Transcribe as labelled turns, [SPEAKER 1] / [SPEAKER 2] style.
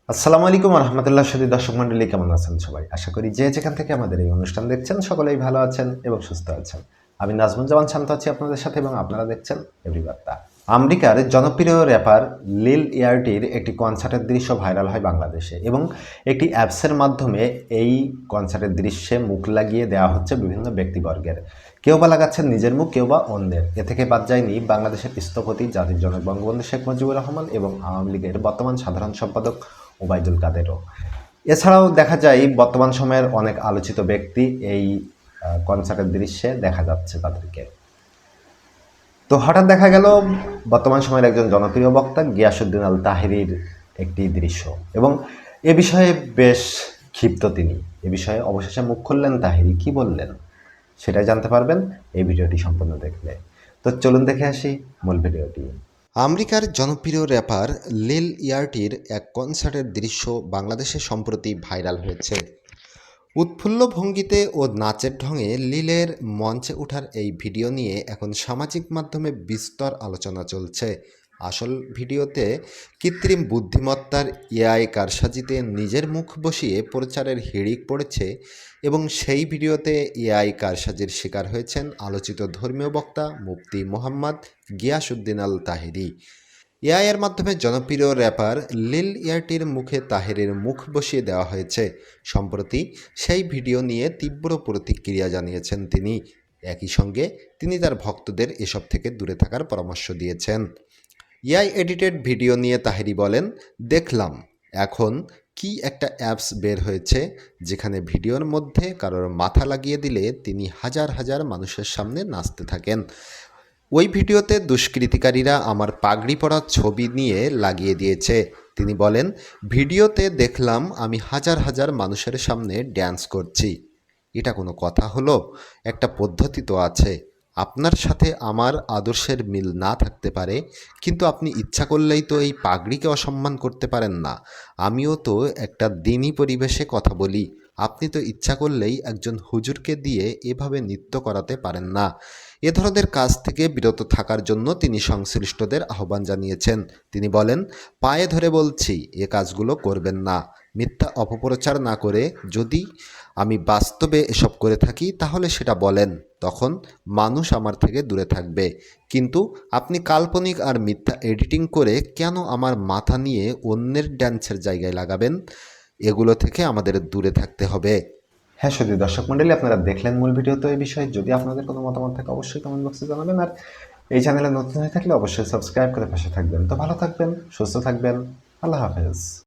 [SPEAKER 1] আসসালামু আলাইকুম রহমতুল্লাহ সাথী দর্শক মন্ডলী, কেমন আছেন সবাই? আশা করি যে যেখান থেকে আমাদের এই অনুষ্ঠান দেখছেন সকলেই ভালো আছেন এবং সুস্থ আছেন। আমি নাজমুজ্জামান শান্ত আছি আপনাদের সাথে এবং আপনারা দেখছেন এভরি বার্তা। আমেরিকার জনপ্রিয় র্যাপার লিল ইয়ার্টির একটি কনসার্টের দৃশ্য ভাইরাল হয় বাংলাদেশে এবং একটি অ্যাপসের মাধ্যমে এই কনসার্টের দৃশ্যে মুখ লাগিয়ে দেওয়া হচ্ছে বিভিন্ন ব্যক্তিবর্গের। কেউ বা লাগাচ্ছেন নিজের মুখ, কেউ বা অন্যের। এ থেকে বাদ যায়নি বাংলাদেশের স্থপতি জাতির জনক বঙ্গবন্ধু শেখ মুজিবুর রহমান এবং আওয়ামী লীগের বর্তমান সাধারণ সম্পাদক ওবায়দুল কাদেরও। এছাড়াও দেখা যায় বর্তমান সময়ের অনেক আলোচিত ব্যক্তি এই কনসার্টের দৃশ্যে দেখা যাচ্ছে তাদেরকে। তো হঠাৎ দেখা গেল বর্তমান সময়ের একজন জনপ্রিয় বক্তা গিয়াসউদ্দিন আল তাহেরির একটি দৃশ্য এবং এ বিষয়ে বেশ ক্ষিপ্ত তিনি। এ বিষয়ে অবশেষে মুখ খুললেন তাহেরি। কি বললেন সেটাই জানতে পারবেন এই ভিডিওটি সম্পূর্ণ দেখলে। তো চলুন দেখে আসি মূল ভিডিওটি। আমেরিকার জনপ্রিয় র্যাপার লিল ইয়ার্টির এক কনসার্টের দৃশ্য বাংলাদেশে সম্প্রতি ভাইরাল হয়েছে। উৎফুল্ল ভঙ্গিতে ও নাচের ঢঙে লিলের মঞ্চে ওঠার এই ভিডিও নিয়ে এখন সামাজিক মাধ্যমে বিস্তর আলোচনা চলছে। আসল ভিডিওতে কৃত্রিম বুদ্ধিমত্তার এআই কারসাজিতে নিজের মুখ বসিয়ে প্রচারের হিড়িক পড়েছে এবং সেই ভিডিওতে এআই কারসাজির শিকার হয়েছেন আলোচিত ধর্মীয় বক্তা মুফতি মোহাম্মদ গিয়াসউদ্দিন আল তাহেরি। এআই এর মাধ্যমে জনপ্রিয় র্যাপার লিল ইয়ার্টির মুখে তাহেরের মুখ বসিয়ে দেওয়া হয়েছে। সম্প্রতি সেই ভিডিও নিয়ে তীব্র প্রতিক্রিয়া জানিয়েছেন তিনি। একই সঙ্গে তিনি তার ভক্তদের এসব থেকে দূরে থাকার পরামর্শ দিয়েছেন। এআই এডিটেড ভিডিও নিয়ে তাহেরি বলেন, দেখলাম এখন কি একটা অ্যাপস বের হয়েছে যেখানে ভিডিওর মধ্যে কারোর মাথা লাগিয়ে দিলে তিনি হাজার হাজার মানুষের সামনে নাচতে থাকেন। ওই ভিডিওতে দুষ্কৃতিকারীরা আমার পাগড়ি পরা ছবি নিয়ে লাগিয়ে দিয়েছে। তিনি বলেন, ভিডিওতে দেখলাম আমি হাজার হাজার মানুষের সামনে ড্যান্স করছি। এটা কোনো কথা হলো? একটা পদ্ধতি তো আছে। আপনার সাথে আমার আদর্শের মিল না থাকতে পারে, কিন্তু আপনি ইচ্ছা করলেই তো এই পাগড়িকে অসম্মান করতে পারেন না। আমিও তো একটা দিনী পরিবেশে কথা বলি। আপনি তো ইচ্ছা করলেই একজন হুজুরকে দিয়ে এভাবে নৃত্য করাতে পারেন না। এ ধরনের কাজ থেকে বিরত থাকার জন্য তিনি সংশ্লিষ্টদের আহ্বান জানিয়েছেন। তিনি বলেন, পায়ে ধরে বলছি এ কাজগুলো করবেন না। মিথ্যা অপপ্রচার না করে যদি আমি বাস্তবে এসব করে থাকি তাহলে সেটা বলেন, তখন মানুষ আমার থেকে দূরে থাকবে। কিন্তু আপনি কাল্পনিক আর মিথ্যা এডিটিং করে কেন আমার মাথা নিয়ে অন্যের ড্যান্সের জায়গায় লাগাবেন? এগুলো থেকে আমাদের দূরে থাকতে হবে। হ্যাঁ, শুধু দর্শক মণ্ডলী, আপনারা দেখলেন মূল ভিডিও। তো এই বিষয়ে যদি আপনাদের কোনো মতামত থাকে অবশ্যই কমেন্ট বক্সে জানাবেন। আর এই চ্যানেলে নতুন হয়ে থাকলে অবশ্যই সাবস্ক্রাইব করে পাশে থাকবেন। তো ভালো থাকবেন, সুস্থ থাকবেন। আল্লাহ হাফেজ।